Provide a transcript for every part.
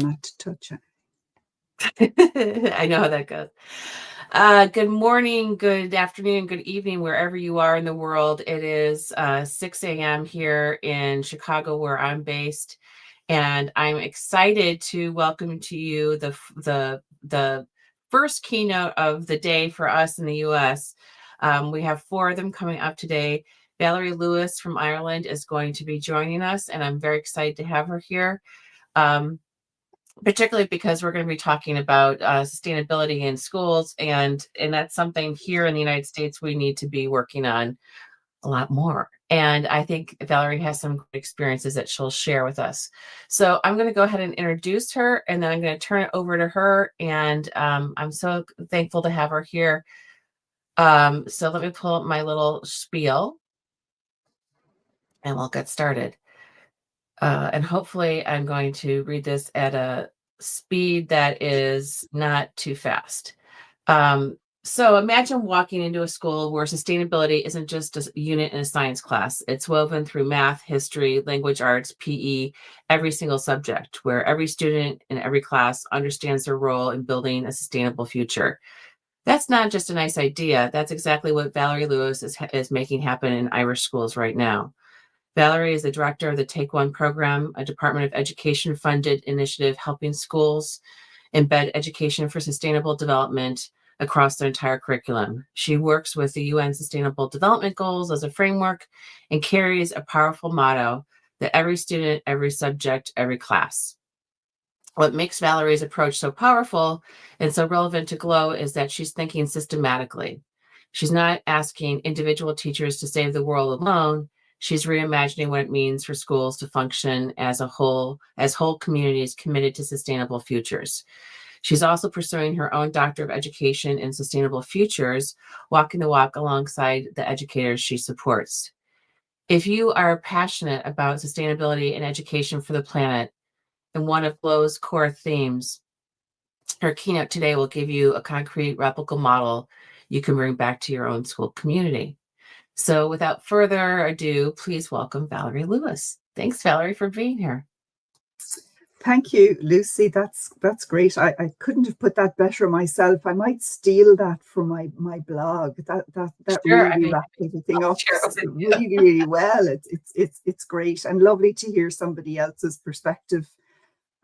Not to touch it. I know how that goes. Good morning, good afternoon, good evening, wherever you are in the world. It is 6 a.m. here in Chicago, where I'm based, and I'm excited to welcome to you the first keynote of the day for us in the U.S. We have 4 of them coming up today. Valerie Lewis from Ireland is going to be joining us, and I'm very excited to have her here. Particularly because we're going to be talking about sustainability in schools, and that's something here in the United States we need to be working on a lot more. And I think Valerie has some great experiences that she'll share with us. So I'm going to go ahead and introduce her, and then I'm going to turn it over to her. And I'm so thankful to have her here. So let me pull up my little spiel, and we'll get started. And hopefully I'm going to read this at a speed that is not too fast. So imagine walking into a school where sustainability isn't just a unit in a science class. It's woven through math, history, language arts, PE, every single subject, where every student in every class understands their role in building a sustainable future. That's not just a nice idea. That's exactly what Valerie Lewis is making happen in Irish schools right now. Valerie is the director of the Take One program, a Department of Education funded initiative helping schools embed education for sustainable development across their entire curriculum. She works with the UN Sustainable Development Goals as a framework and carries a powerful motto that every student, every subject, every class. What makes Valerie's approach so powerful and so relevant to GLOW is that she's thinking systematically. She's not asking individual teachers to save the world alone. She's reimagining what it means for schools to function as whole communities committed to sustainable futures. She's also pursuing her own Doctor of Education in Sustainable Futures, walking the walk alongside the educators she supports. If you are passionate about sustainability and education for the planet, and one of GLOW's core themes, her keynote today will give you a concrete replicable model you can bring back to your own school community. So without further ado, please welcome Valerie Lewis. Thanks, Valerie, for being here. Thank you, Lucy. That's great. I couldn't have put that better myself. I might steal that for my blog. That Sure, really wrapped everything up really well. It's great and lovely to hear somebody else's perspective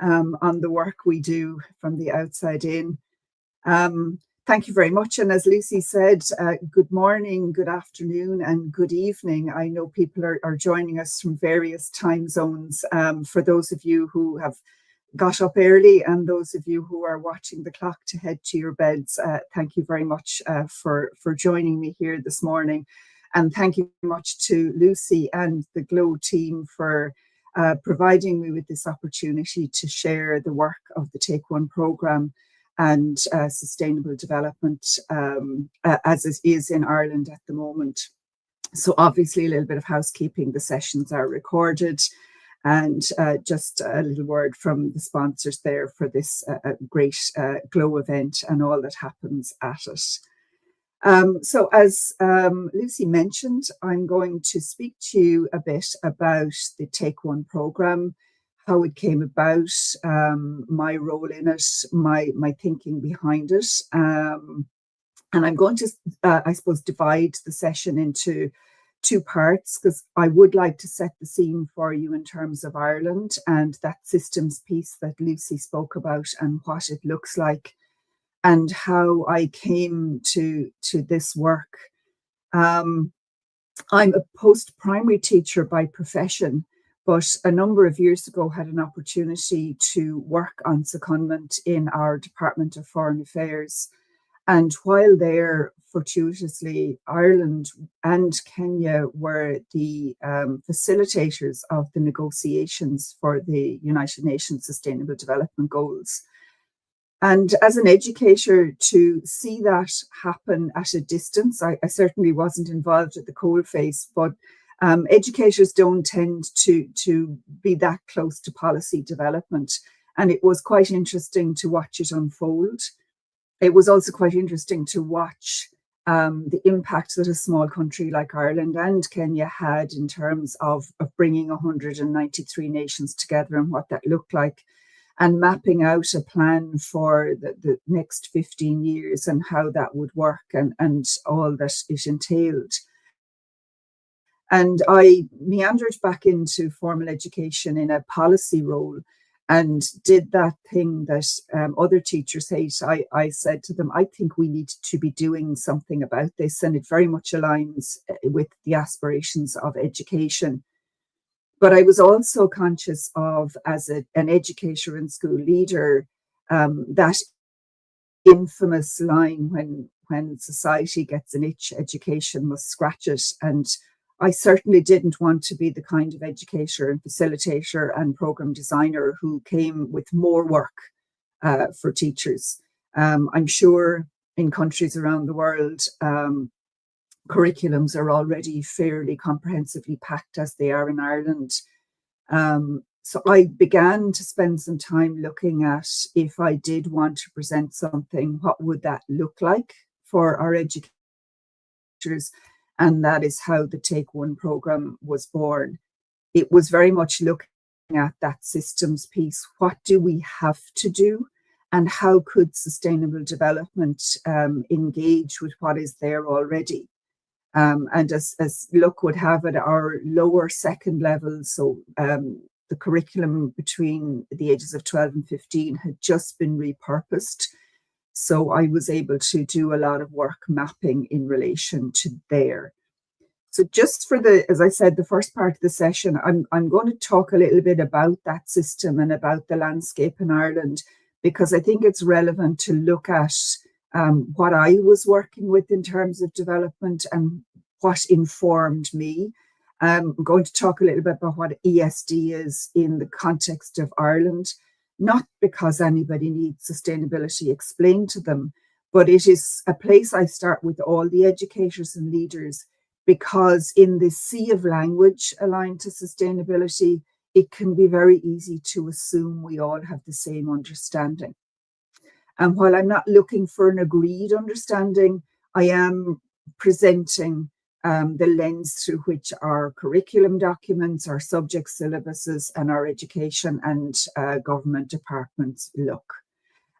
on the work we do from the outside in. Thank you very much. And as Lucy said, good morning, good afternoon, and good evening. I know people are joining us from various time zones. For those of you who have got up early and those of you who are watching the clock to head to your beds, thank you very much for joining me here this morning. And thank you very much to Lucy and the GLOW team for providing me with this opportunity to share the work of the Take One programme and sustainable development as it is in Ireland at the moment. So obviously a little bit of housekeeping. The sessions are recorded, and just a little word from the sponsors there for this great GLOW event and all that happens at it. So as Lucy mentioned, I'm going to speak to you a bit about the Take One programme, how it came about, my role in it, my thinking behind it. And I'm going to, I suppose, divide the session into 2 parts, because I would like to set the scene for you in terms of Ireland and that systems piece that Lucy spoke about and what it looks like and how I came to this work. I'm a post-primary teacher by profession, but a number of years ago had an opportunity to work on secondment in our Department of Foreign Affairs. And while there, fortuitously, Ireland and Kenya were the facilitators of the negotiations for the United Nations Sustainable Development Goals. And as an educator, to see that happen at a distance, I certainly wasn't involved at the coalface, but educators don't tend to be that close to policy development. And it was quite interesting to watch it unfold. It was also quite interesting to watch the impact that a small country like Ireland and Kenya had in terms of bringing 193 nations together and what that looked like. and mapping out a plan for the next 15 years and how that would work and all that it entailed. And I meandered back into formal education in a policy role and did that thing that other teachers hate. I said to them, I think we need to be doing something about this, and it very much aligns with the aspirations of education. But I was also conscious of, as an educator and school leader, that infamous line, when society gets an itch, education must scratch it. And I certainly didn't want to be the kind of educator and facilitator and program designer who came with more work for teachers. I'm sure in countries around the world, curriculums are already fairly comprehensively packed as they are in Ireland. So I began to spend some time looking at, if I did want to present something, what would that look like for our educators? And that is how the Take One program was born. It was very much looking at that systems piece. What do we have to do? And how could sustainable development engage with what is there already? And as luck would have it, our lower second level, so the curriculum between the ages of 12 and 15 had just been repurposed. So I was able to do a lot of work mapping in relation to there. So just for as I said, the first part of the session, I'm going to talk a little bit about that system and about the landscape in Ireland, because I think it's relevant to look at what I was working with in terms of development and what informed me. I'm going to talk a little bit about what ESD is in the context of Ireland, not because anybody needs sustainability explained to them, but it is a place I start with all the educators and leaders, because in the sea of language aligned to sustainability, it can be very easy to assume we all have the same understanding. And while I'm not looking for an agreed understanding, I am presenting the lens through which our curriculum documents, our subject syllabuses, and our education and government departments look.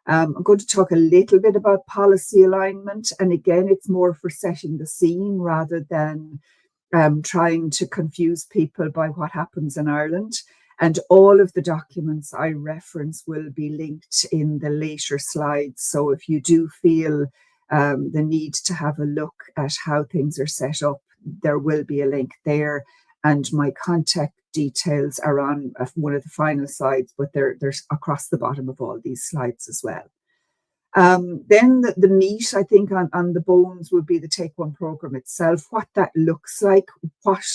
I'm going to talk a little bit about policy alignment. And again, it's more for setting the scene rather than trying to confuse people by what happens in Ireland. And all of the documents I reference will be linked in the later slides. So if you do feel the need to have a look at how things are set up, there will be a link there. And my contact details are on one of the final slides, but they're across the bottom of all these slides as well. Then the meat, I think, on the bones would be the Take One program itself, what that looks like, what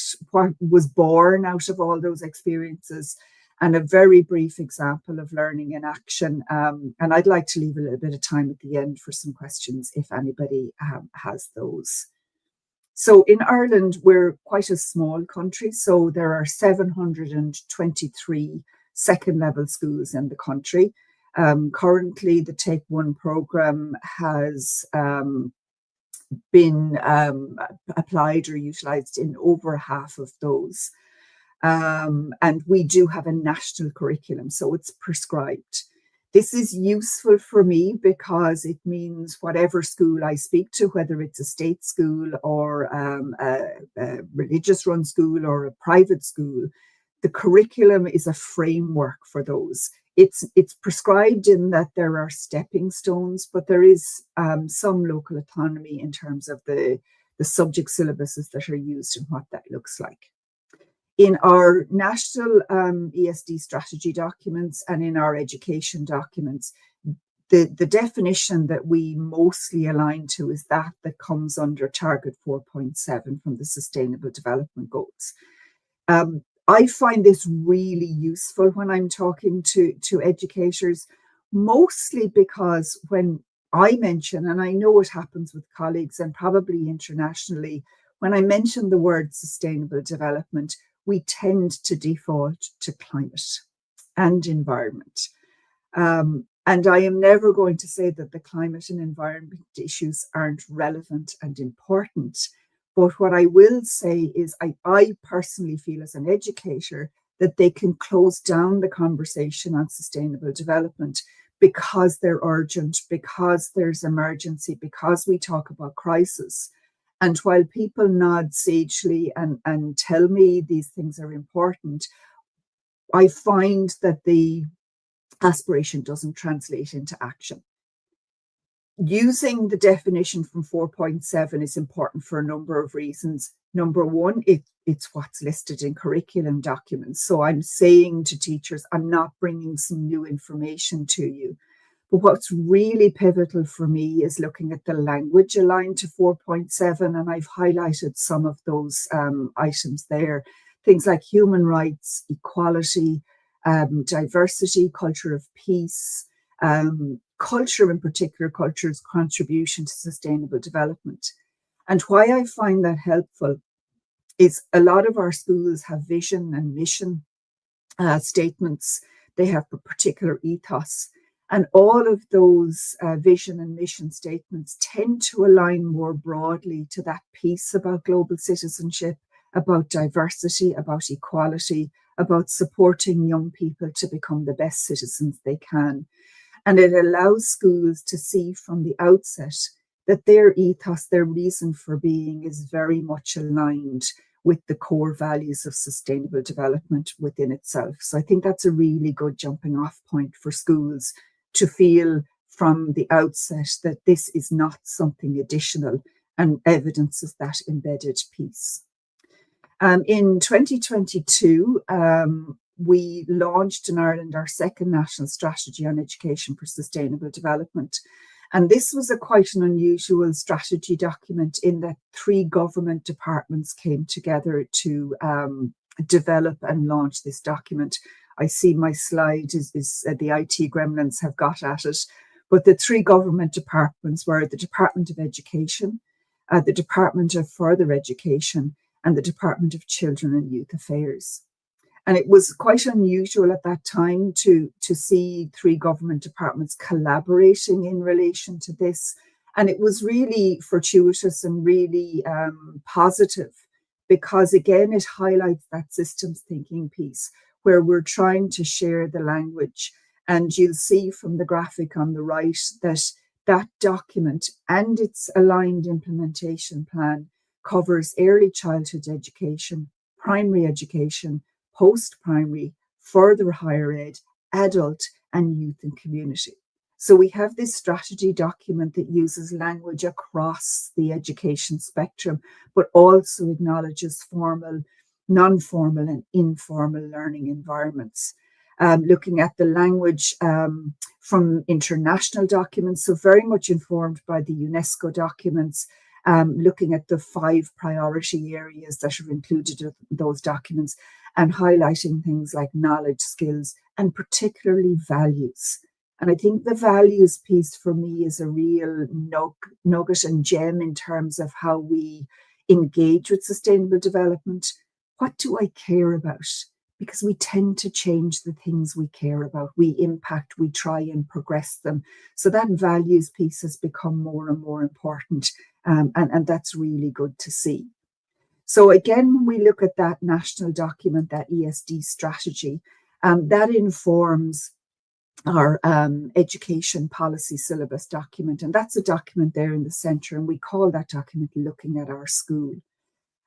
was born out of all those experiences, and a very brief example of learning in action. And I'd like to leave a little bit of time at the end for some questions if anybody has those. So in Ireland, we're quite a small country. So there are 723 second level schools in the country. Currently, the Take One program has been applied or utilised in over half of those. And we do have a national curriculum, so it's prescribed. This is useful for me because it means whatever school I speak to, whether it's a state school or a religious-run school or a private school, the curriculum is a framework for those. It's prescribed in that there are stepping stones, but there is some local autonomy in terms of the subject syllabuses that are used and what that looks like. In our national ESD strategy documents and in our education documents, the definition that we mostly align to is that comes under Target 4.7 from the Sustainable Development Goals. I find this really useful when I'm talking to educators, mostly because when I mention, and I know it happens with colleagues and probably internationally, when I mention the word sustainable development, we tend to default to climate and environment. And I am never going to say that the climate and environment issues aren't relevant and important. But what I will say is I personally feel as an educator that they can close down the conversation on sustainable development because they're urgent, because there's emergency, because we talk about crisis. And while people nod sagely and tell me these things are important, I find that the aspiration doesn't translate into action. Using the definition from 4.7 is important for a number of reasons. Number one, it's what's listed in curriculum documents. So I'm saying to teachers, I'm not bringing some new information to you. But what's really pivotal for me is looking at the language aligned to 4.7, and I've highlighted some of those items there. Things like human rights, equality, diversity, culture of peace, culture in particular, culture's contribution to sustainable development. And why I find that helpful is a lot of our schools have vision and mission statements. They have a particular ethos. And all of those vision and mission statements tend to align more broadly to that piece about global citizenship, about diversity, about equality, about supporting young people to become the best citizens they can. And it allows schools to see from the outset that their ethos, their reason for being, is very much aligned with the core values of sustainable development within itself. So I think that's a really good jumping off point for schools to feel from the outset that this is not something additional and evidences that embedded piece. In 2022, we launched in Ireland our second national strategy on education for sustainable development. And this was quite an unusual strategy document in that 3 government departments came together to develop and launch this document. I see my slide is the IT gremlins have got at it. But the 3 government departments were the Department of Education, the Department of Further Education, and the Department of Children and Youth Affairs. And it was quite unusual at that time to see 3 government departments collaborating in relation to this. And it was really fortuitous and really positive because, again, it highlights that systems thinking piece where we're trying to share the language. And you'll see from the graphic on the right that that document and its aligned implementation plan covers early childhood education, primary education, post-primary, further higher ed, adult, and youth and community. So we have this strategy document that uses language across the education spectrum, but also acknowledges formal, non-formal, and informal learning environments. Looking at the language from international documents, so very much informed by the UNESCO documents, looking at the 5 priority areas that are included in those documents and highlighting things like knowledge, skills, and particularly values. And I think the values piece for me is a real nugget and gem in terms of how we engage with sustainable development. What do I care about? Because we tend to change the things we care about. We impact, we try and progress them. So that values piece has become more and more important. And that's really good to see. So again, when we look at that national document, that ESD strategy, that informs our education policy syllabus document. And that's a document there in the centre. And we call that document Looking at Our School.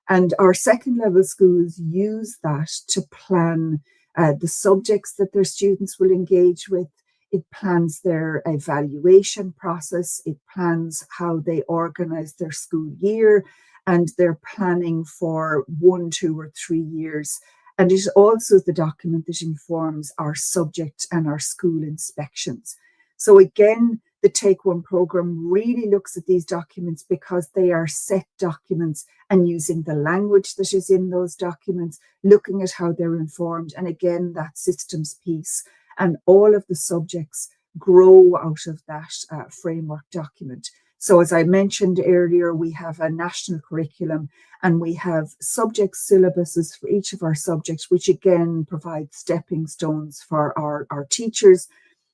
And our second level schools use that to plan the subjects that their students will engage with. It plans their evaluation process. It plans how they organise their school year, and they're planning for 1, 2, or 3 years. And it also is the document that informs our subject and our school inspections. So again, the Take One programme really looks at these documents because they are set documents and using the language that is in those documents, looking at how they're informed. And again, that systems piece and all of the subjects grow out of that framework document. So as I mentioned earlier, we have a national curriculum and we have subject syllabuses for each of our subjects, which again provide stepping stones for our teachers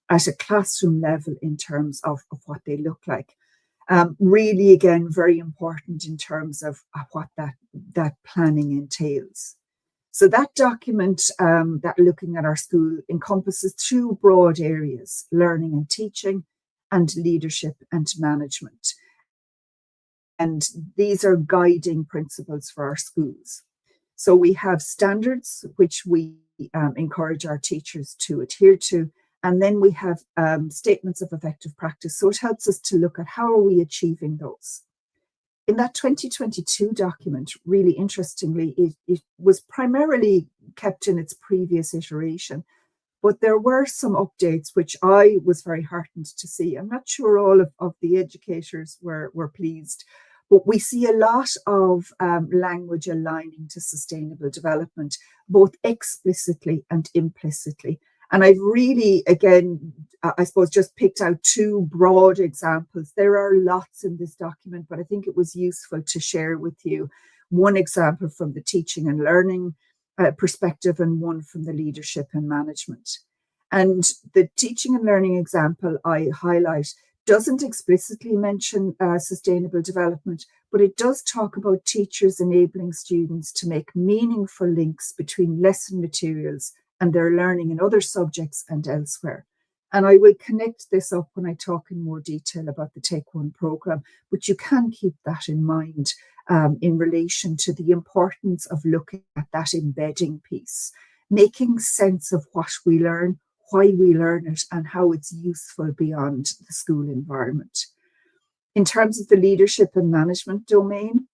at a classroom level in terms of what they look like. Really, again, very important in terms of what that planning entails. So that document, that looking at our school, encompasses two broad areas: learning and teaching, and leadership and management. And these are guiding principles for our schools. So we have standards which we encourage our teachers to adhere to. And then we have statements of effective practice. So it helps us to look at how are we achieving those. In that 2022 document, really interestingly, it was primarily kept in its previous iteration, but there were some updates which I was very heartened to see. I'm not sure all of the educators were pleased, but we see a lot of language aligning to sustainable development, both explicitly and implicitly. And I've really, again, I suppose, just picked out two broad examples. There are lots in this document, but I think it was useful to share with you one example from the teaching and learning perspective and one from the leadership and management. And the teaching and learning example I highlight doesn't explicitly mention sustainable development, but it does talk about teachers enabling students to make meaningful links between lesson materials and their learning in other subjects and elsewhere. And I will connect this up when I talk in more detail about the Take One programme, but you can keep that in mind in relation to the importance of looking at that embedding piece, making sense of what we learn, why we learn it, and how it's useful beyond the school environment. In terms of the leadership and management domain,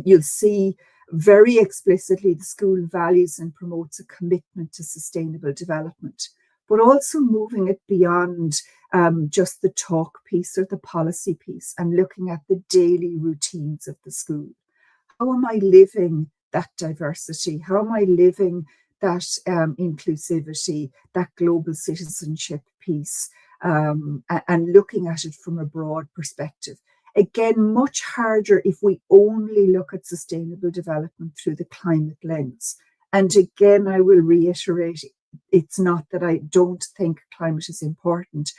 you'll see very explicitly the school values and promotes a commitment to sustainable development, but also moving it beyond just the talk piece or the policy piece and looking at the daily routines of the school. How am I living that diversity? How am I living that inclusivity, that global citizenship piece, and looking at it from a broad perspective? Again, much harder if we only look at sustainable development through the climate lens. And again, I will reiterate, it's not that I don't think climate is important,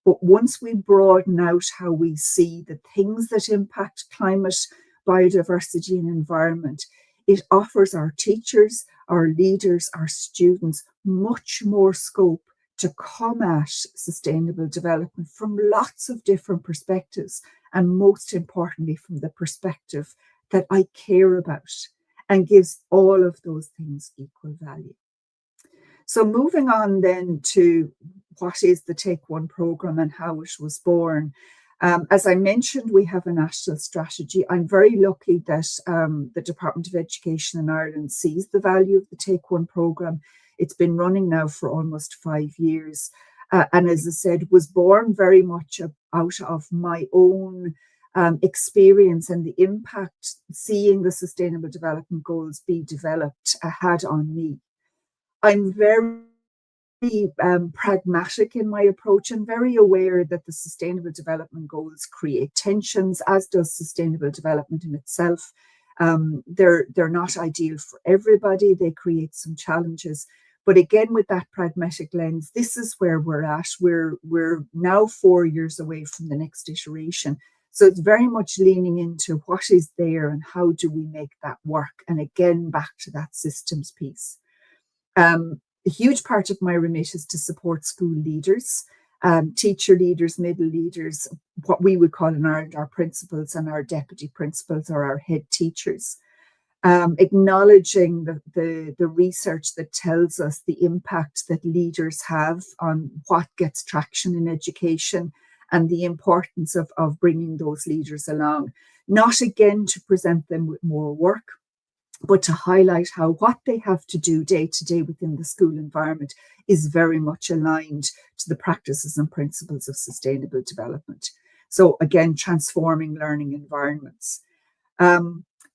but once we broaden out how we see the things that impact climate, biodiversity, and environment, it offers our teachers, our leaders, our students much more scope to come at sustainable development from lots of different perspectives, and most importantly, from the perspective that I care about, and gives all of those things equal value. So moving on then to what is the Take One programme and how it was born. As I mentioned, we have a national strategy. I'm very lucky that the Department of Education in Ireland sees the value of the Take One programme. It's been running now for almost 5 years. And as I said, was born very much out of my own experience and the impact seeing the Sustainable Development Goals be developed had on me. I'm very pragmatic in my approach and very aware that the Sustainable Development Goals create tensions, as does sustainable development in itself. They're not ideal for everybody. They create some challenges. But again, with that pragmatic lens, this is where we're at. We're now 4 years away from the next iteration. So it's very much leaning into what is there and how do we make that work? And again, back to that systems piece. A huge part of my remit is to support school leaders, teacher leaders, middle leaders, what we would call in Ireland our principals and our deputy principals or our head teachers. Acknowledging the research that tells us the impact that leaders have on what gets traction in education and the importance of bringing those leaders along. Not again to present them with more work, but to highlight how what they have to do day to day within the school environment is very much aligned to the practices and principles of sustainable development. So again, transforming learning environments.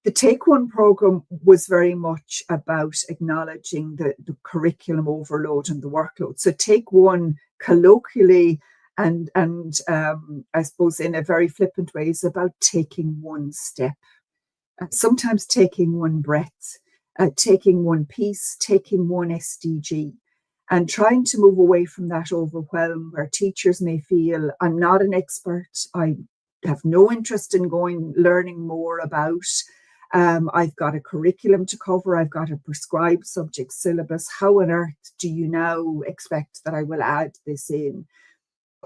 The Take One programme was very much about acknowledging the curriculum overload and the workload. So Take One colloquially and I suppose in a very flippant way is about taking one step. Sometimes taking one breath, taking one piece, taking one SDG, and trying to move away from that overwhelm where teachers may feel, I'm not an expert, I have no interest in learning more about, I've got a curriculum to cover. I've got a prescribed subject syllabus. How on earth do you now expect that I will add this in?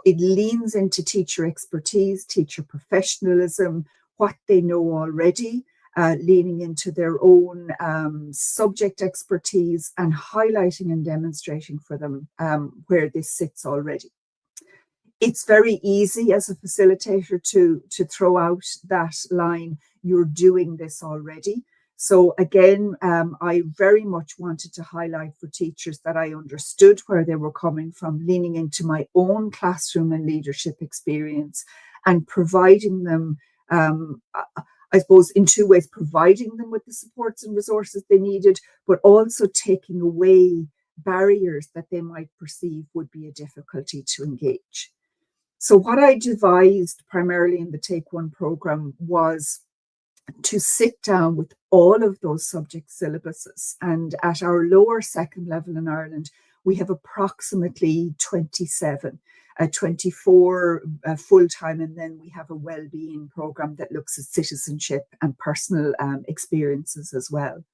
It leans into teacher expertise, teacher professionalism, what they know already, leaning into their own subject expertise and highlighting and demonstrating for them where this sits already. It's very easy as a facilitator to throw out that line, you're doing this already. So again, I very much wanted to highlight for teachers that I understood where they were coming from, leaning into my own classroom and leadership experience and providing them, I suppose, in two ways, providing them with the supports and resources they needed, but also taking away barriers that they might perceive would be a difficulty to engage. So what I devised primarily in the Take One program was to sit down with all of those subject syllabuses. And at our lower second level in Ireland, we have approximately 27, 24 full-time, and then we have a well-being program that looks at citizenship and personal experiences as well.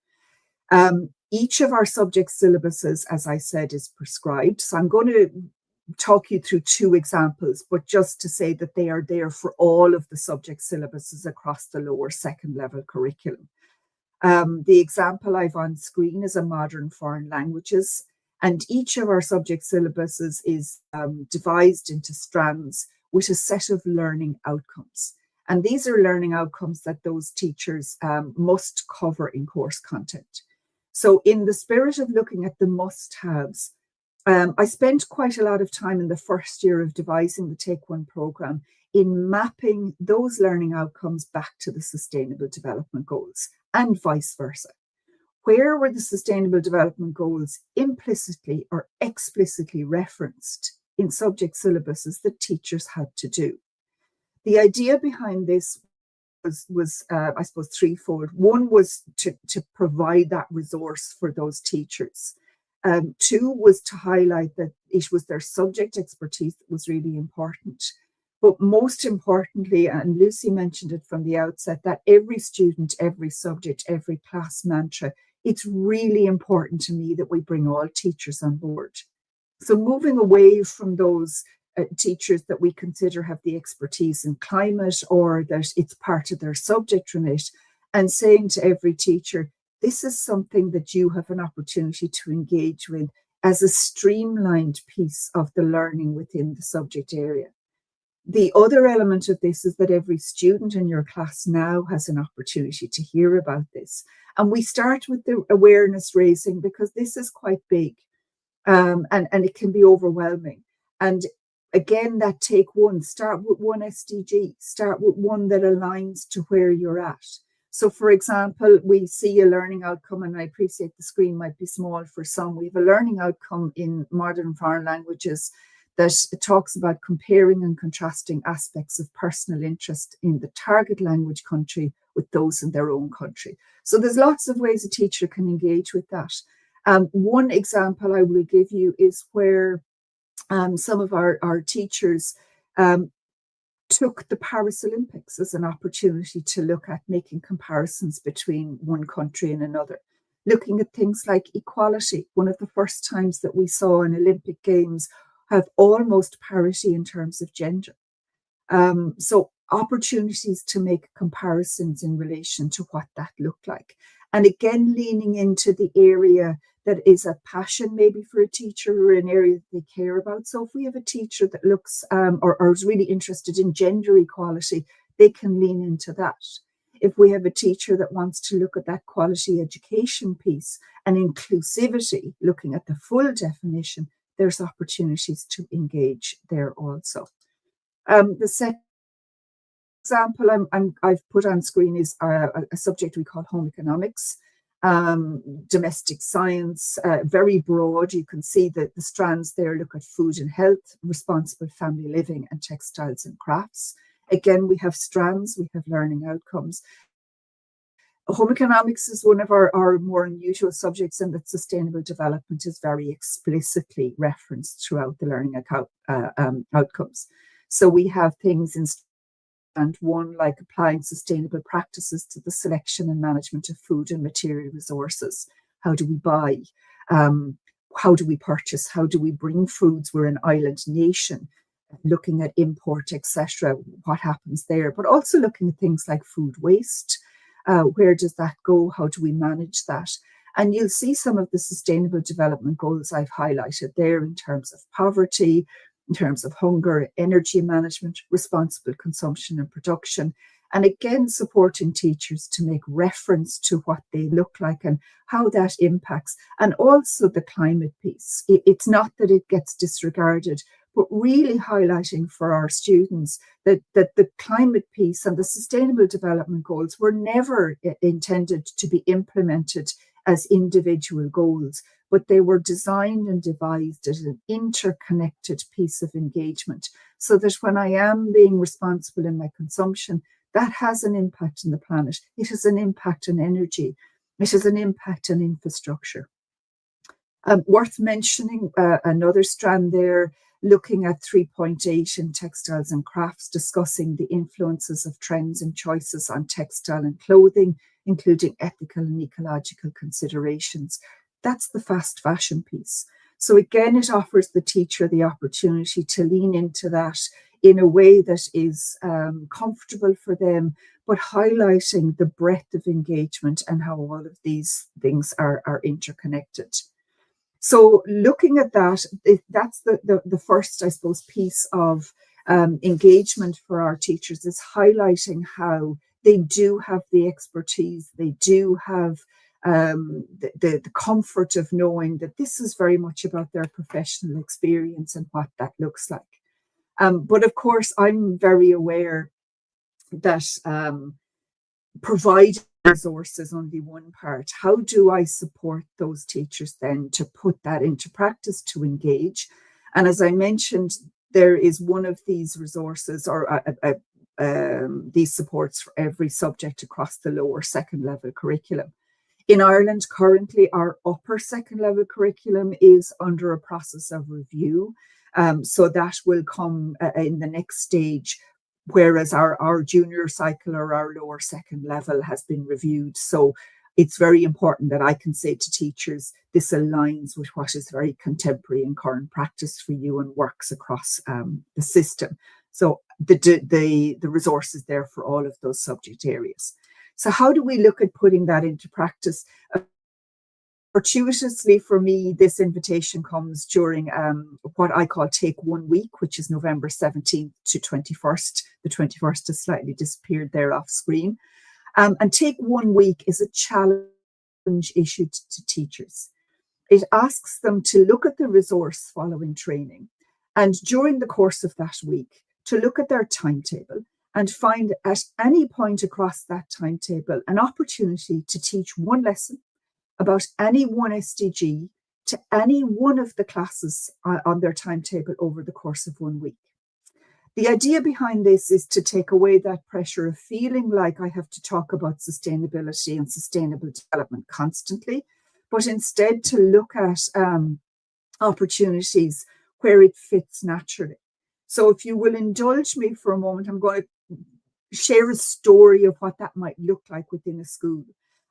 Each of our subject syllabuses, as I said, is prescribed. So I'm going to talk you through two examples, but just to say that they are there for all of the subject syllabuses across the lower second level curriculum. The example I've on screen is a modern foreign languages, and each of our subject syllabuses is devised into strands with a set of learning outcomes. And these are learning outcomes that those teachers must cover in course content. So in the spirit of looking at the must-haves, I spent quite a lot of time in the first year of devising the Take One program in mapping those learning outcomes back to the Sustainable Development Goals and vice versa. Where were the Sustainable Development Goals implicitly or explicitly referenced in subject syllabuses that teachers had to do? The idea behind this was I suppose, threefold. One was to provide that resource for those teachers. Two was to highlight that it was their subject expertise that was really important. But most importantly, and Lucy mentioned it from the outset, that every student, every subject, every class mantra, it's really important to me that we bring all teachers on board. So moving away from those teachers that we consider have the expertise in climate or that it's part of their subject remit, and saying to every teacher, this is something that you have an opportunity to engage with as a streamlined piece of the learning within the subject area. The other element of this is that every student in your class now has an opportunity to hear about this. And we start with the awareness raising because this is quite big and it can be overwhelming. And again, that take one, start with one SDG, start with one that aligns to where you're at. So, for example, we see a learning outcome, and I appreciate the screen might be small for some. We have a learning outcome in modern foreign languages that talks about comparing and contrasting aspects of personal interest in the target language country with those in their own country. So there's lots of ways a teacher can engage with that. One example I will give you is where some of our teachers took the Paris Olympics as an opportunity to look at making comparisons between one country and another, looking at things like equality. One of the first times that we saw an Olympic Games have almost parity in terms of gender. So opportunities to make comparisons in relation to what that looked like. And again, leaning into the area that is a passion maybe for a teacher or an area that they care about. So if we have a teacher that looks or is really interested in gender equality, they can lean into that. If we have a teacher that wants to look at that quality education piece and inclusivity, looking at the full definition, there's opportunities to engage there also. The second example I've put on screen is a subject we call home economics, domestic science, very broad. You can see that the strands there look at food and health, responsible family living, and textiles and crafts. Again, we have strands, we have learning outcomes. Home economics is one of our more unusual subjects, and that sustainable development is very explicitly referenced throughout the learning outcomes. So we have things in and one like applying sustainable practices to the selection and management of food and material resources. How do we buy? How do we purchase? How do we bring foods? We're an island nation. Looking at import, etc., what happens there, but also looking at things like food waste. Where does that go? How do we manage that? And you'll see some of the sustainable development goals I've highlighted there in terms of poverty, in terms of hunger, energy management, responsible consumption and production. And again, supporting teachers to make reference to what they look like and how that impacts, and also the climate piece. It's not that it gets disregarded, but really highlighting for our students that the climate piece and the sustainable development goals were never intended to be implemented as individual goals, but they were designed and devised as an interconnected piece of engagement, so that when I am being responsible in my consumption, that has an impact on the planet. It has an impact on energy. It has an impact on infrastructure. Worth mentioning another strand there, looking at 3.8 in textiles and crafts, discussing the influences of trends and choices on textile and clothing, including ethical and ecological considerations. That's the fast fashion piece. So again, it offers the teacher the opportunity to lean into that in a way that is comfortable for them, but highlighting the breadth of engagement and how all of these things are interconnected. So looking at that, that's the first, I suppose, piece of engagement for our teachers, is highlighting how they do have the expertise, they do have the comfort of knowing that this is very much about their professional experience and what that looks like. But of course, I'm very aware that providing resources only one part. How do I support those teachers then to put that into practice, to engage? And as I mentioned, there is one of these resources or these supports for every subject across the lower second level curriculum. In Ireland, currently, our upper second level curriculum is under a process of review. So that will come in the next stage, whereas our junior cycle or our lower second level has been reviewed. So it's very important that I can say to teachers, this aligns with what is very contemporary and current practice for you and works across the system. So the resources there for all of those subject areas. So how do we look at putting that into practice? Fortuitously for me, this invitation comes during what I call Take 1 Week, which is November 17th to 21st. The 21st has slightly disappeared there off screen. And Take 1 Week is a challenge issued to teachers. It asks them to look at the resource following training, and during the course of that week, to look at their timetable and find at any point across that timetable an opportunity to teach one lesson about any one SDG to any one of the classes on their timetable over the course of 1 week. The idea behind this is to take away that pressure of feeling like I have to talk about sustainability and sustainable development constantly, but instead to look at opportunities where it fits naturally. So if you will indulge me for a moment, I'm going to share a story of what that might look like within a school.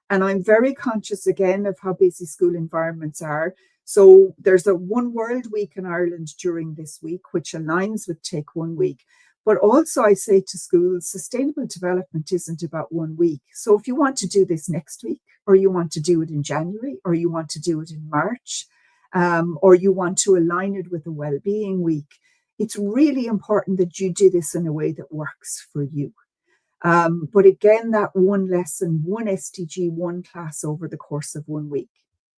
And I'm very conscious again of how busy school environments are. So there's a One World Week in Ireland during this week, which aligns with Take 1 Week. But also I say to schools, sustainable development isn't about 1 week. So if you want to do this next week, or you want to do it in January, or you want to do it in March, or you want to align it with a Wellbeing Week, it's really important that you do this in a way that works for you. But again, that one lesson, one SDG, one class over the course of 1 week.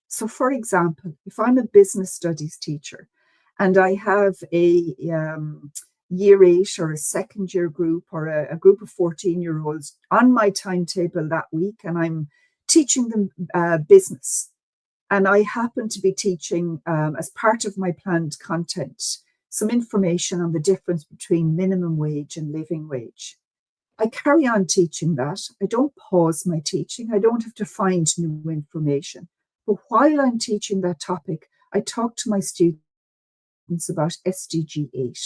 So for example, if I'm a business studies teacher and I have a year 8 or a second year group or a group of 14-year-olds on my timetable that week, and I'm teaching them business, and I happen to be teaching as part of my planned content some information on the difference between minimum wage and living wage. I carry on teaching that. I don't pause my teaching. I don't have to find new information. But while I'm teaching that topic, I talk to my students about SDG 8,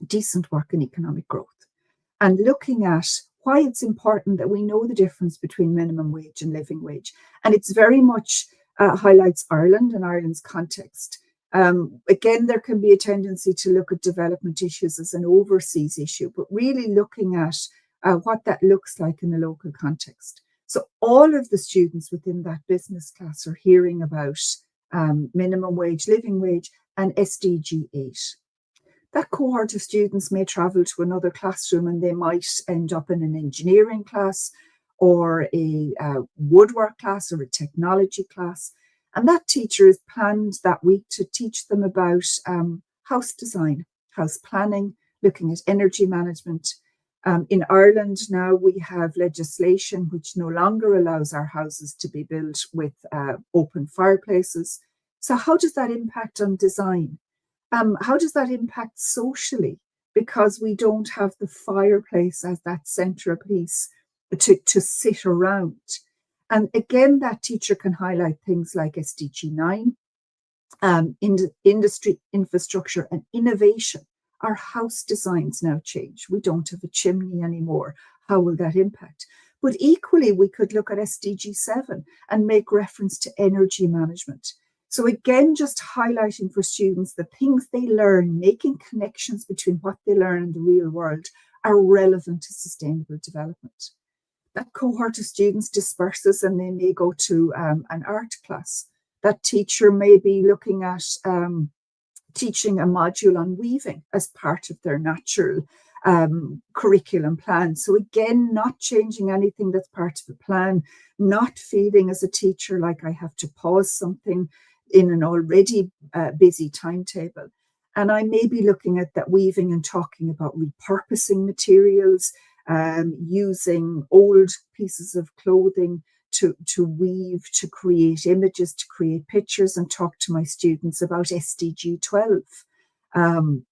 decent work and economic growth. and looking at why it's important that we know the difference between minimum wage and living wage. And it's very much highlights Ireland and Ireland's context. Again, there can be a tendency to look at development issues as an overseas issue, but really looking at what that looks like in the local context. So all of the students within that business class are hearing about minimum wage, living wage, and SDG 8. That cohort of students may travel to another classroom and they might end up in an engineering class or a woodwork class or a technology class. And that teacher is planned that week to teach them about house design, house planning, looking at energy management. In Ireland now we have legislation which no longer allows our houses to be built with open fireplaces. So how does that impact on design? How does that impact socially? Because we don't have the fireplace as that centerpiece to sit around. And again, that teacher can highlight things like SDG 9, industry, infrastructure, and innovation. Our house designs now change. We don't have a chimney anymore. How will that impact? But equally, we could look at SDG 7 and make reference to energy management. So again, just highlighting for students the things they learn, making connections between what they learn in the real world are relevant to sustainable development. That cohort of students disperses and they may go to an art class. That teacher may be looking at teaching a module on weaving as part of their natural curriculum plan. So again, not changing anything that's part of the plan, not feeling as a teacher like I have to pause something in an already busy timetable. And I may be looking at that weaving and talking about repurposing materials, using old pieces of clothing to weave, to create images, to create pictures, and talk to my students about SDG 12,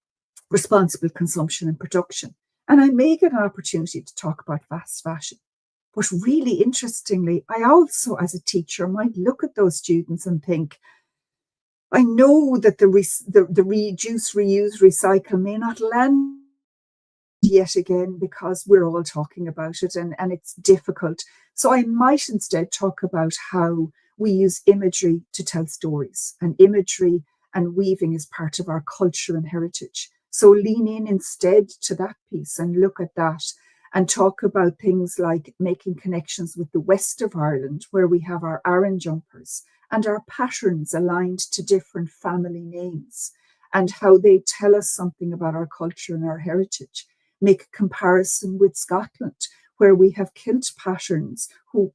responsible consumption and production. And I may get an opportunity to talk about fast fashion. But really interestingly, I also, as a teacher, might look at those students and think, I know that the reduce, reuse, recycle may not land yet again because we're all talking about it and it's difficult. So I might instead talk about how we use imagery to tell stories, and imagery and weaving is part of our culture and heritage. So lean in instead to that piece and look at that and talk about things like making connections with the west of Ireland, where we have our Aran jumpers and our patterns aligned to different family names and how they tell us something about our culture and our heritage. Make a comparison with Scotland, where we have kilt patterns who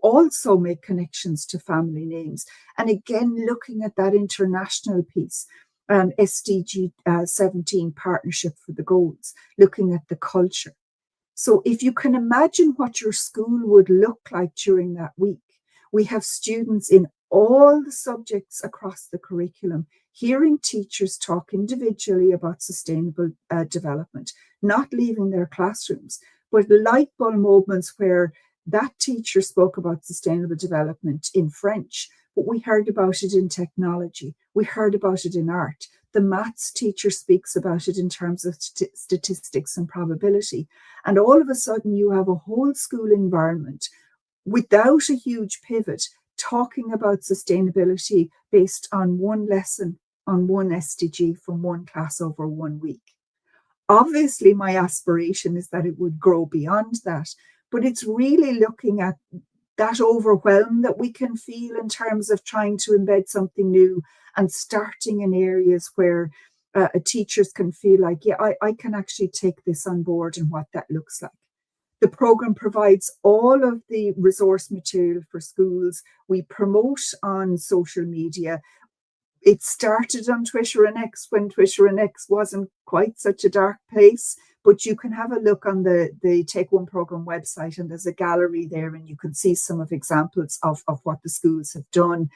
also make connections to family names. And again, looking at that international piece, SDG 17, Partnership for the Goals, looking at the culture. So if you can imagine what your school would look like during that week, we have students in all the subjects across the curriculum, hearing teachers talk individually about sustainable development, not leaving their classrooms, but light bulb moments where that teacher spoke about sustainable development in French, but we heard about it in technology, we heard about it in art. The maths teacher speaks about it in terms of statistics and probability. And all of a sudden you have a whole school environment without a huge pivot talking about sustainability based on one lesson, on one SDG from one class over 1 week. Obviously, my aspiration is that it would grow beyond that, but it's really looking at that overwhelm that we can feel in terms of trying to embed something new and starting in areas where teachers can feel like, yeah, I can actually take this on board and what that looks like. The program provides all of the resource material for schools. We promote on social media. It started on Twitter and X when Twitter and X wasn't quite such a dark place, but you can have a look on the Take One program website and there's a gallery there and you can see some of examples of what the schools have done.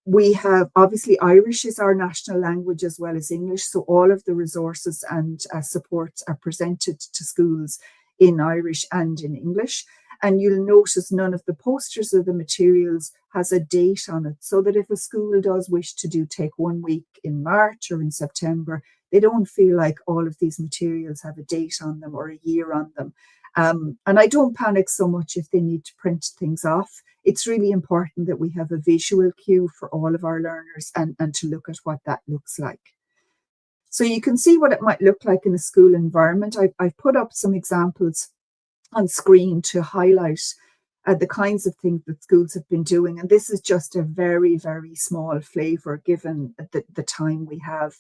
We have, obviously, Irish is our national language as well as English, so all of the resources and supports are presented to schools in Irish and in English. And you'll notice none of the posters or the materials has a date on it, so that if a school does wish to take 1 week in March or in September, They don't feel like all of these materials have a date on them or a year on them. And I don't panic so much if they need to print things off. It's really important that we have a visual cue for all of our learners and to look at what that looks like. So you can see what it might look like in a school environment. I've put up some examples on screen to highlight the kinds of things that schools have been doing. And this is just a very, very small flavour given the time we have.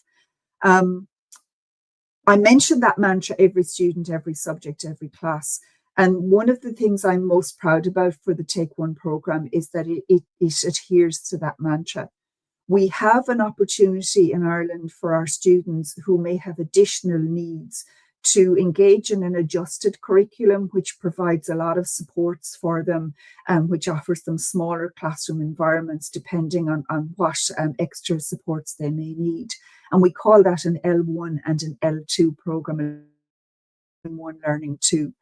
I mentioned that mantra, every student, every subject, every class. And one of the things I'm most proud about for the Take One programme is that it adheres to that mantra. We have an opportunity in Ireland for our students who may have additional needs to engage in an adjusted curriculum, which provides a lot of supports for them, which offers them smaller classroom environments depending on what extra supports they may need. And we call that an L1 and an L2 programme, One Learning 2.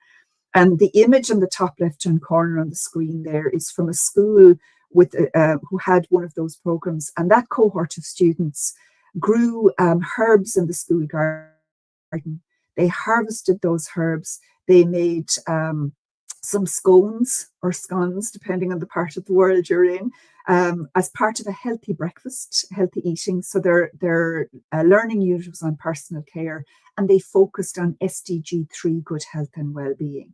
And the image in the top left-hand corner on the screen there is from a school with who had one of those programs. And that cohort of students grew herbs in the school garden. They harvested those herbs. They made some scones or scones, depending on the part of the world you're in, as part of a healthy breakfast, healthy eating. So their learning unit was on personal care, and they focused on SDG 3, good health and well-being.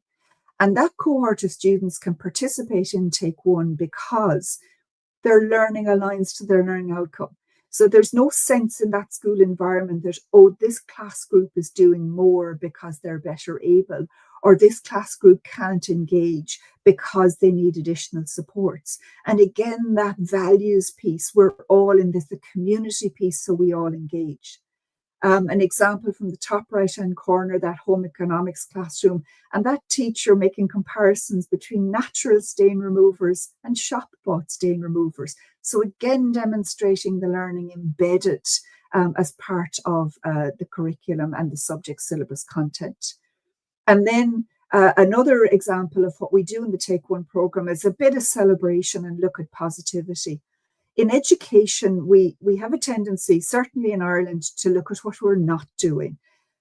And that cohort of students can participate in Take One because their learning aligns to their learning outcome. So there's no sense in that school environment that, oh, this class group is doing more because they're better able, or this class group can't engage because they need additional supports. And again, that values piece, we're all in this, the community piece, so we all engage. An example from the top right-hand corner, that home economics classroom, and that teacher making comparisons between natural stain removers and shop-bought stain removers. So again, demonstrating the learning embedded as part of the curriculum and the subject syllabus content. And then another example of what we do in the Take One programme is a bit of celebration and look at positivity. In education, we have a tendency, certainly in Ireland, to look at what we're not doing.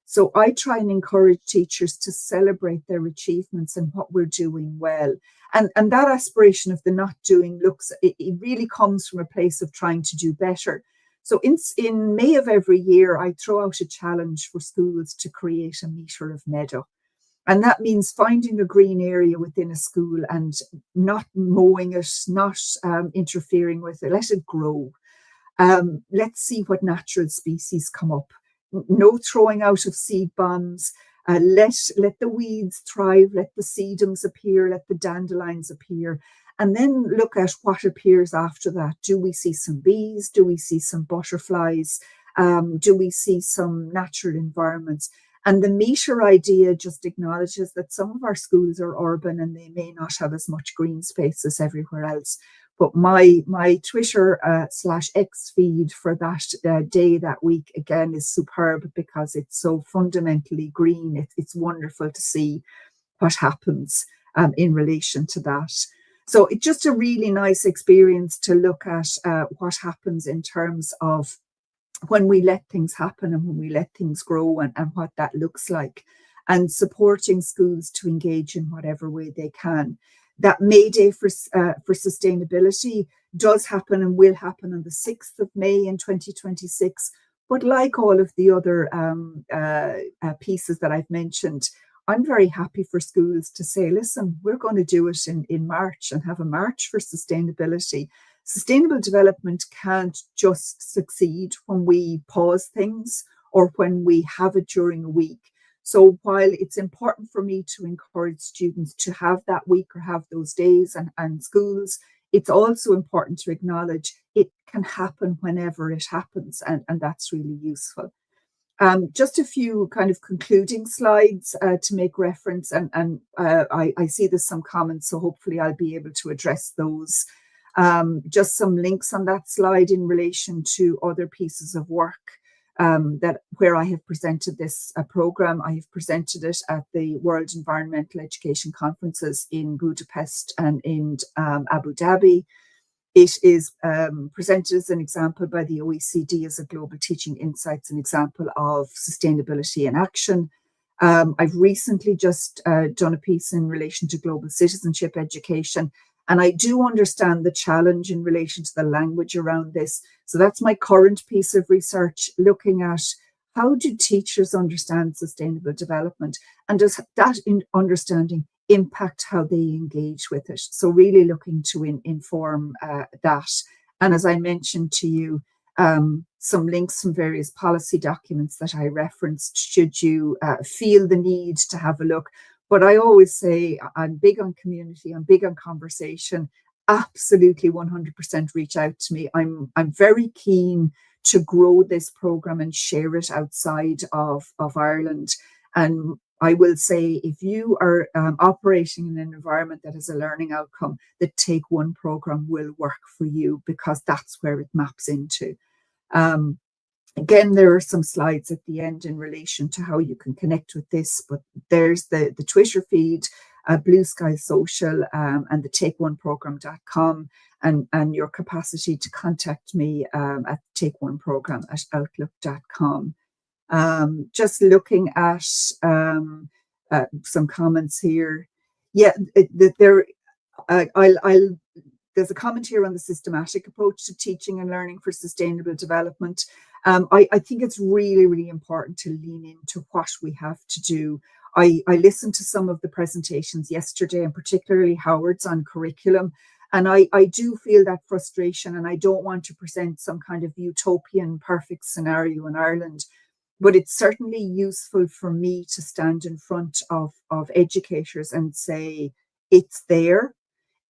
So I try and encourage teachers to celebrate their achievements and what we're doing well. And that aspiration of the not doing it really comes from a place of trying to do better. So in May of every year, I throw out a challenge for schools to create a metre of meadow. And that means finding a green area within a school and not mowing it, not interfering with it, let it grow. Let's see what natural species come up. No throwing out of seed bombs. Let the weeds thrive, let the sedums appear, let the dandelions appear. And then look at what appears after that. Do we see some bees? Do we see some butterflies? Do we see some natural environments? And the metre idea just acknowledges that some of our schools are urban and they may not have as much green space as everywhere else. But my Twitter /X feed for that day, that week, again, is superb because it's so fundamentally green. It's wonderful to see what happens in relation to that. So it's just a really nice experience to look at what happens in terms of when we let things happen and when we let things grow and what that looks like, and supporting schools to engage in whatever way they can. That May Day for sustainability does happen and will happen on the 6th of May in 2026. But like all of the other pieces that I've mentioned, I'm very happy for schools to say, listen, we're going to do it in March and have a March for sustainability. Sustainable development can't just succeed when we pause things or when we have it during a week. So while it's important for me to encourage students to have that week or have those days and schools, it's also important to acknowledge it can happen whenever it happens, and that's really useful. Just a few kind of concluding slides to make reference, and I see there's some comments, so hopefully I'll be able to address those. Just some links on that slide in relation to other pieces of work where I have presented this programme. I have presented it at the World Environmental Education Conferences in Budapest and in Abu Dhabi. It is presented as an example by the OECD as a global teaching insights, an example of sustainability in action. I've recently just done a piece in relation to global citizenship education, and I do understand the challenge in relation to the language around this. So that's my current piece of research, looking at how do teachers understand sustainable development, and does that understanding impact how they engage with it? So really looking to inform that. And as I mentioned to you, some links from various policy documents that I referenced, should you feel the need to have a look. But I always say I'm big on community, I'm big on conversation. Absolutely 100% reach out to me. I'm very keen to grow this program and share it outside of Ireland. And I will say, if you are operating in an environment that has a learning outcome, the Take One program will work for you, because that's where it maps into. Again, there are some slides at the end in relation to how you can connect with this, but there's the Twitter feed, Blue Sky Social, and the takeoneprogram.com, and your capacity to contact me at takeoneprogram@outlook.com. Just looking at some comments here. Yeah, there's a comment here on the systematic approach to teaching and learning for sustainable development. I think it's really, really important to lean into what we have to do. I listened to some of the presentations yesterday, and particularly Howard's on curriculum. And I do feel that frustration, and I don't want to present some kind of utopian perfect scenario in Ireland. But it's certainly useful for me to stand in front of educators and say, it's there.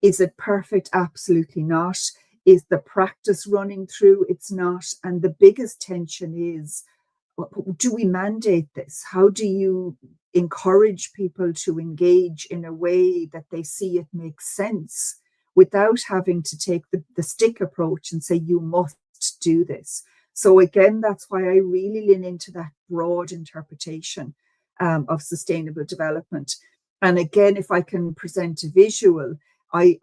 Is it perfect? Absolutely not. Is the practice running through? It's not. And the biggest tension is, do we mandate this? How do you encourage people to engage in a way that they see it makes sense, without having to take the stick approach and say, you must do this? So again, that's why I really lean into that broad interpretation of sustainable development. And again, if I can present a visual, I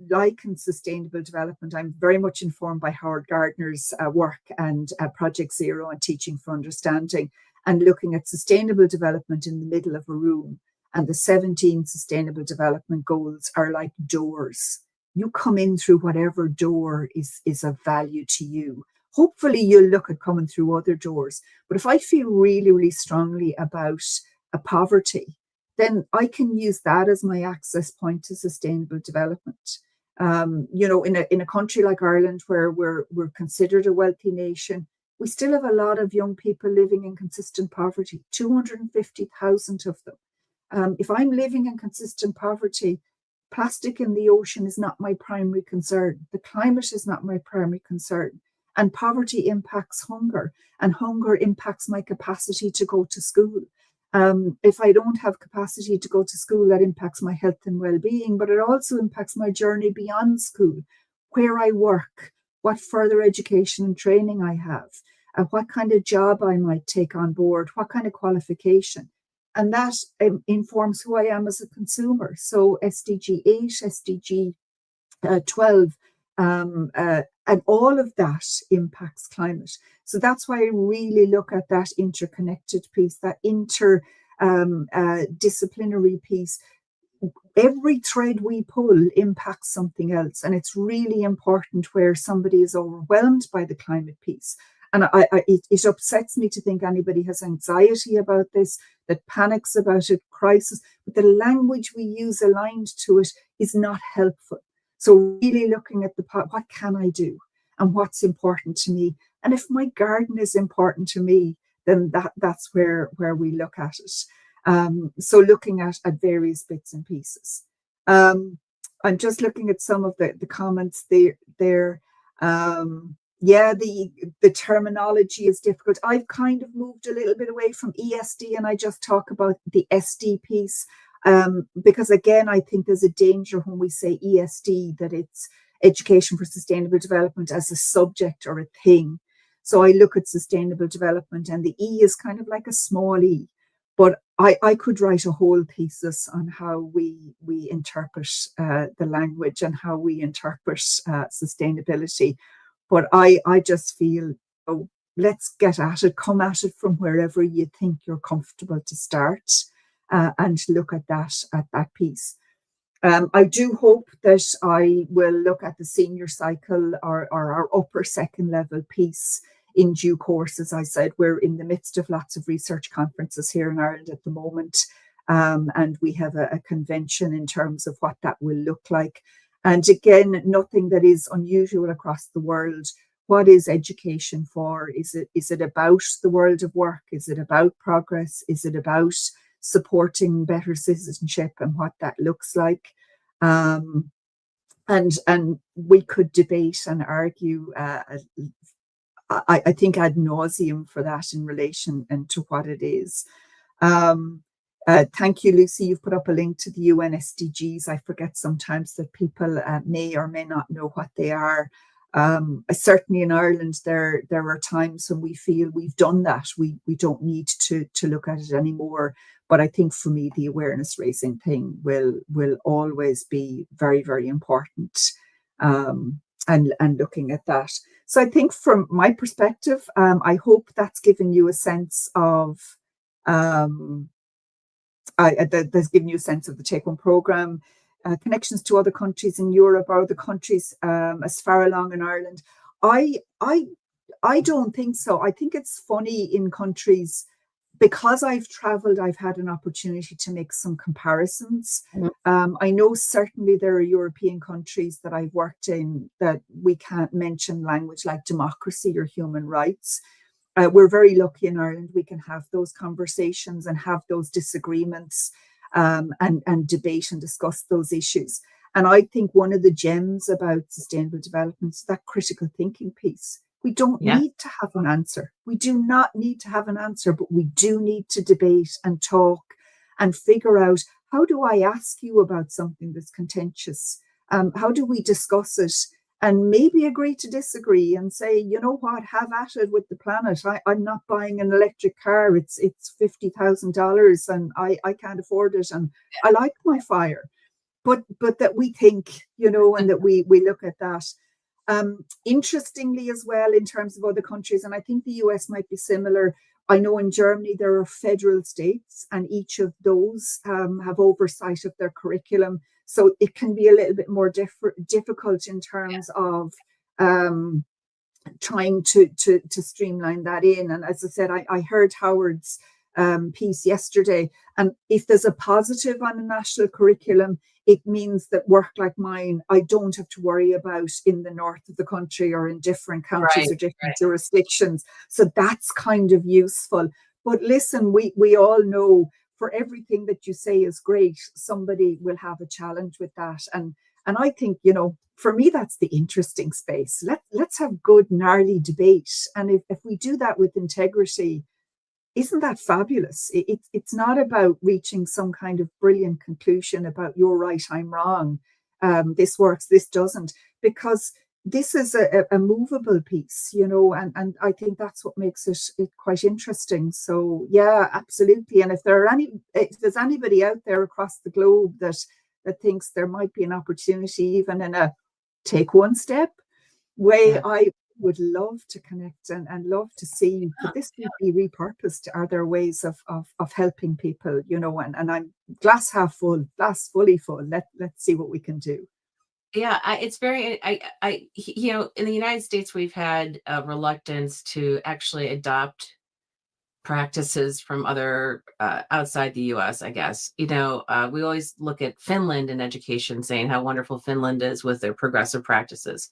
liken sustainable development. I'm very much informed by Howard Gardner's work and Project Zero and Teaching for Understanding, and looking at sustainable development in the middle of a room. And the 17 sustainable development goals are like doors. You come in through whatever door is of value to you. Hopefully you'll look at coming through other doors. But if I feel really, really strongly about a poverty, then I can use that as my access point to sustainable development. In a country like Ireland, where we're considered a wealthy nation, we still have a lot of young people living in consistent poverty, 250,000 of them. If I'm living in consistent poverty, plastic in the ocean is not my primary concern. The climate is not my primary concern. And poverty impacts hunger, and hunger impacts my capacity to go to school. If I don't have capacity to go to school, that impacts my health and well-being, but it also impacts my journey beyond school, where I work, what further education and training I have, what kind of job I might take on board, what kind of qualification. And that informs who I am as a consumer. So SDG 8, SDG 12, and all of that impacts climate. So that's why I really look at that interconnected piece, that interdisciplinary piece. Every thread we pull impacts something else. And it's really important where somebody is overwhelmed by the climate piece. And it upsets me to think anybody has anxiety about this, that panics about it, crisis, but the language we use aligned to it is not helpful. So really looking at what can I do and what's important to me? And if my garden is important to me, then that's where we look at it. So looking at various bits and pieces. I'm just looking at some of the comments there. Yeah, the terminology is difficult. I've kind of moved a little bit away from ESD, and I just talk about the SD piece. Because again, I think there's a danger when we say ESD, that it's education for sustainable development as a subject or a thing. So I look at sustainable development, and the E is kind of like a small e. But I could write a whole thesis on how we interpret the language and how we interpret sustainability. But I just feel, oh, let's get at it, come at it from wherever you think you're comfortable to start, and look at that piece. I do hope that I will look at the senior cycle or our upper second level piece in due course. As I said, we're in the midst of lots of research conferences here in Ireland at the moment, and we have a convention in terms of what that will look like. And again, nothing that is unusual across the world. What is education for? Is it about the world of work? Is it about progress? Is it about supporting better citizenship and what that looks like? And we could debate and argue, I think ad nauseum for that in relation and to what it is. Thank you, Lucy. You've put up a link to the UN SDGs. I forget sometimes that people may or may not know what they are. Certainly in Ireland, there are times when we feel we've done that. We don't need to look at it anymore. But I think for me, the awareness raising thing will always be very, very important, and looking at that. So I think from my perspective, I hope that's given you a sense of that's given you a sense of the take-home program. Connections to other countries in Europe or other countries as far along in Ireland. I don't think so. I think it's funny in countries, because I've traveled, I've had an opportunity to make some comparisons. I know certainly there are European countries that I've worked in that we can't mention language like democracy or human rights. We're very lucky in Ireland. We can have those conversations and have those disagreements, and debate and discuss those issues. And I think one of the gems about sustainable development is that critical thinking piece. We don't need to have an answer. We do not need to have an answer, but we do need to debate and talk and figure out, how do I ask you about something that's contentious? How do we discuss it and maybe agree to disagree and say, you know what, have at it with the planet. I'm not buying an electric car. It's $50,000 and I can't afford it. And I like my fire. But that we think, and that we look at that. Interestingly as well, in terms of other countries, and I think the US might be similar. I know in Germany there are federal states, and each of those have oversight of their curriculum. So it can be a little bit more difficult in terms of trying to streamline that in. And as I said, I heard Howard's piece yesterday, and if there's a positive on a national curriculum, it means that work like mine, I don't have to worry about in the north of the country or in different counties or different jurisdictions. So that's kind of useful. But listen, we all know, for everything that you say is great, somebody will have a challenge with that. And I think, for me, that's the interesting space. Let's have good, gnarly debate. And if we do that with integrity, isn't that fabulous? It's not about reaching some kind of brilliant conclusion about you're right, I'm wrong. This works, this doesn't, because this is a movable piece, and I think that's what makes it quite interesting. So yeah, absolutely. And if there's anybody out there across the globe that thinks there might be an opportunity, even in a take one step way, I would love to connect and love to see, could this be repurposed? Are there ways of helping people, and I'm glass half full, glass fully full. Let's see what we can do. Yeah, it's very, in the United States, we've had a reluctance to actually adopt practices from other outside the US, I guess. We always look at Finland in education, saying how wonderful Finland is with their progressive practices.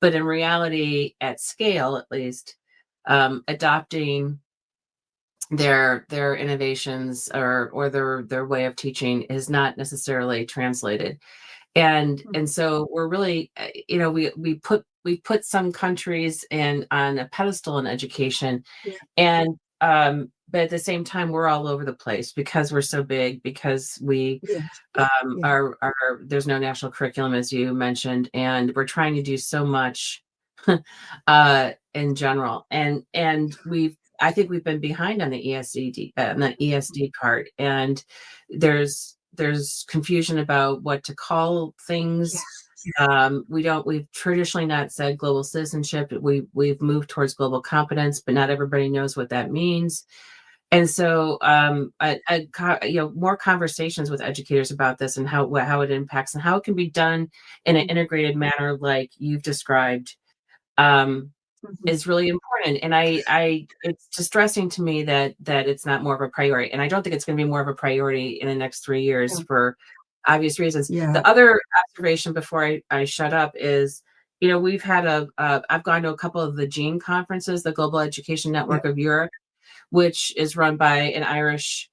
But in reality, at scale, at least, adopting their innovations or their way of teaching is not necessarily translated. And so we're really, we put some countries on a pedestal in education, and but at the same time, we're all over the place because we're so big, because we there's no national curriculum, as you mentioned, and we're trying to do so much in general. And I think we've been behind on the ESD part, and there's confusion about what to call things. We've traditionally not said global citizenship. We've moved towards global competence, but not everybody knows what that means. And so, more conversations with educators about this and how it impacts and how it can be done in an integrated manner, like you've described, is really important. And it's distressing to me that it's not more of a priority. And I don't think it's going to be more of a priority in the next 3 years for obvious reasons. Yeah. The other observation before I shut up is, we've had I've gone to a couple of the GENE conferences, the Global Education Network of Europe, which is run by an Irishman,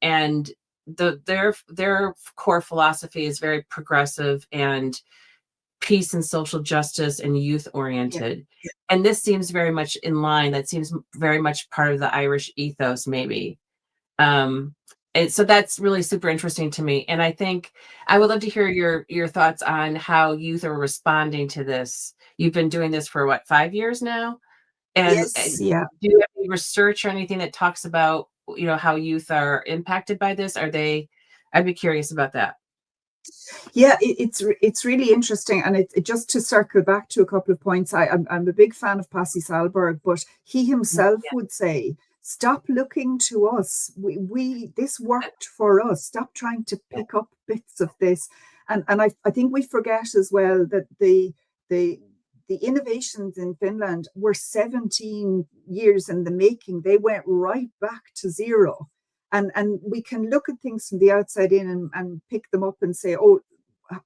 and their core philosophy is very progressive and peace and social justice and youth oriented. And this seems very much in line. That seems very much part of the Irish ethos, maybe. And so that's really super interesting to me. And I think I would love to hear your thoughts on how youth are responding to this. You've been doing this for what, 5 years now? And do you have any research or anything that talks about, how youth are impacted by this? I'd be curious about that. Yeah, it's really interesting, and it just to circle back to a couple of points. I'm a big fan of Pasi Sahlberg, but he himself would say, "Stop looking to us. We this worked for us. Stop trying to pick up bits of this." And I think we forget as well that the innovations in Finland were 17 years in the making. They went right back to zero. And we can look at things from the outside in and pick them up and say, oh,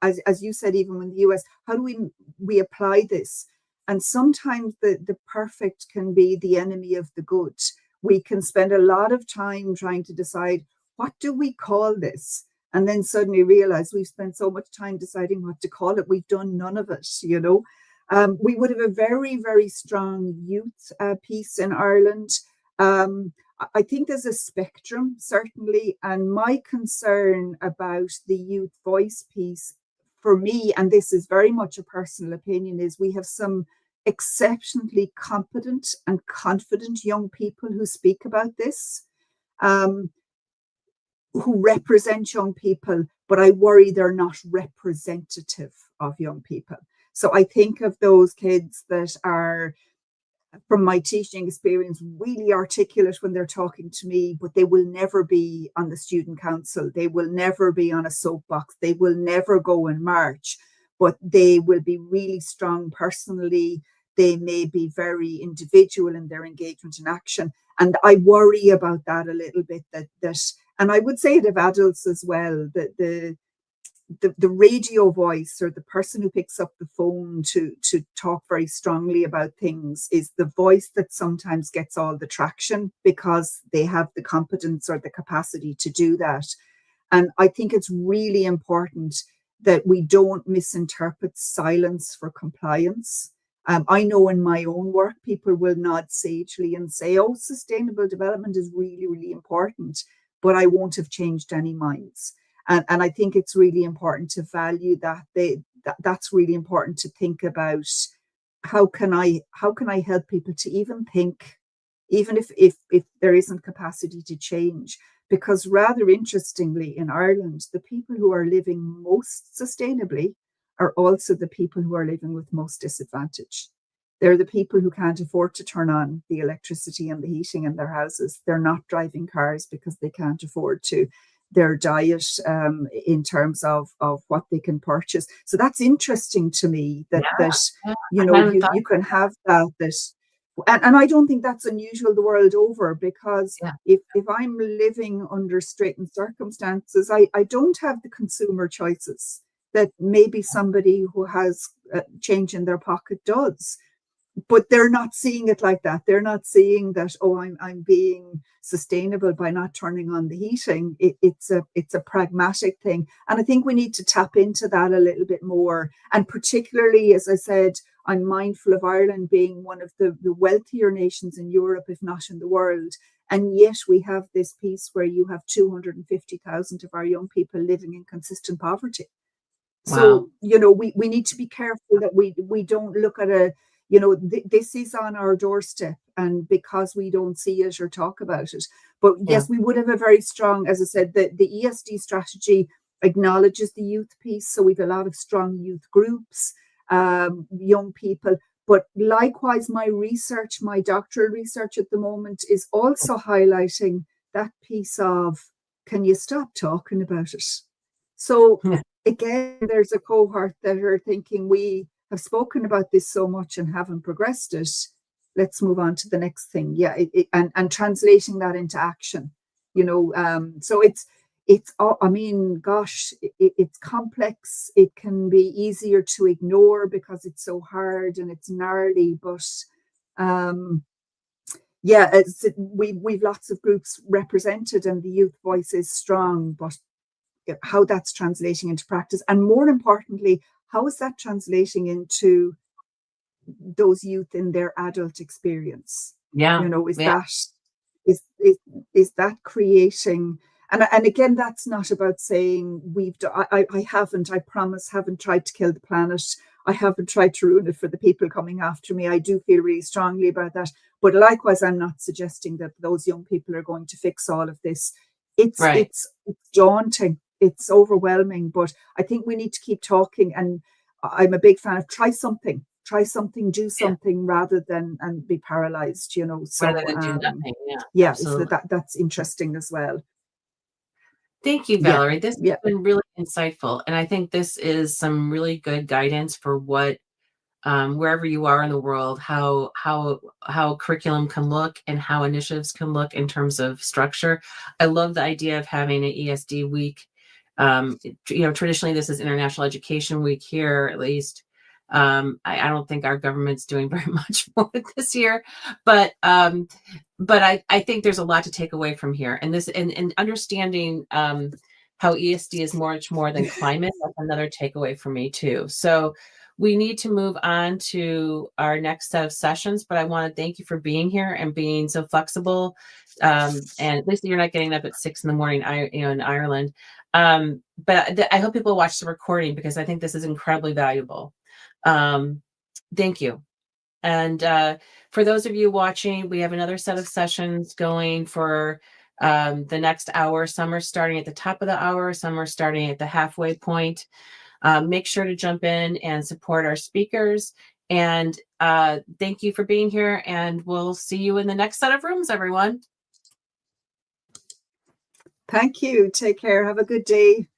as you said, even in the US, how do we apply this? And sometimes the perfect can be the enemy of the good. We can spend a lot of time trying to decide, what do we call this? And then suddenly realize we've spent so much time deciding what to call it. We've done none of it, We would have a very, very strong youth piece in Ireland. I think there's a spectrum, certainly, and my concern about the youth voice piece for me, and this is very much a personal opinion, is we have some exceptionally competent and confident young people who speak about this, who represent young people, but I worry they're not representative of young people. So I think of those kids that are, from my teaching experience, really articulate when they're talking to me, but they will never be on the student council. They will never be on a soapbox. They will never go and march, but they will be really strong personally. They may be very individual in their engagement and action. And I worry about that a little bit, that and I would say it of adults as well, that the radio voice, or the person who picks up the phone to talk very strongly about things, is the voice that sometimes gets all the traction because they have the competence or the capacity to do that. And I think it's really important that we don't misinterpret silence for compliance. I know in my own work, people will nod sagely and say, oh, sustainable development is really, really important, but I won't have changed any minds. And I think it's really important to value that. That's really important to think about. How can I help people to even think, even if there isn't capacity to change? Because rather interestingly, in Ireland, the people who are living most sustainably are also the people who are living with most disadvantage. They're the people who can't afford to turn on the electricity and the heating in their houses. They're not driving cars because they can't afford to. Their diet in terms of what they can purchase. So that's interesting to me that you can have that. And I don't think that's unusual the world over, because if I'm living under straitened circumstances, I don't have the consumer choices that maybe somebody who has change in their pocket does. But they're not seeing it like that. They're not seeing that, oh, I'm being sustainable by not turning on the heating. It's a pragmatic thing. And I think we need to tap into that a little bit more. And particularly, as I said, I'm mindful of Ireland being one of the wealthier nations in Europe, if not in the world. And yet we have this piece where you have 250,000 of our young people living in consistent poverty. Wow. So, we need to be careful that we don't look at this is on our doorstep, and because we don't see it or talk about it. But yes, we would have a very strong, as I said, the ESD strategy acknowledges the youth piece. So we've a lot of strong youth groups, young people. But likewise, my doctoral research at the moment is also highlighting that piece of, can you stop talking about it? So again, there's a cohort that are thinking, we have spoken about this so much and haven't progressed it. Let's move on to the next thing. Yeah, and translating that into action. So it's I mean, gosh, it's complex. It can be easier to ignore because it's so hard and it's gnarly. But we've lots of groups represented, and the youth voice is strong. But how that's translating into practice, and more importantly, how is that translating into those youth in their adult experience? Is that creating? And again, that's not about saying I haven't tried to kill the planet. I haven't tried to ruin it for the people coming after me. I do feel really strongly about that. But likewise, I'm not suggesting that those young people are going to fix all of this. It's daunting. It's overwhelming. But I think we need to keep talking. And I'm a big fan of try something, do something rather than and be paralyzed, So rather than do nothing. So that's interesting as well. Thank you, Valerie. This has been really insightful. And I think this is some really good guidance for what, wherever you are in the world, how curriculum can look and how initiatives can look in terms of structure. I love the idea of having an ESD week. Traditionally this is International Education Week here, at least. I don't think our government's doing very much for it this year, but I think there's a lot to take away from here, and understanding how ESD is much more than climate. That's another takeaway for me too. So we need to move on to our next set of sessions, but I want to thank you for being here and being so flexible. And at least you're not getting up at 6 a.m. in Ireland. But I hope people watch the recording because I think this is incredibly valuable. Thank you. And for those of you watching, we have another set of sessions going for the next hour. Some are starting at the top of the hour, some are starting at the halfway point. Make sure to jump in and support our speakers. And thank you for being here, and we'll see you in the next set of rooms, everyone. Thank you. Take care. Have a good day.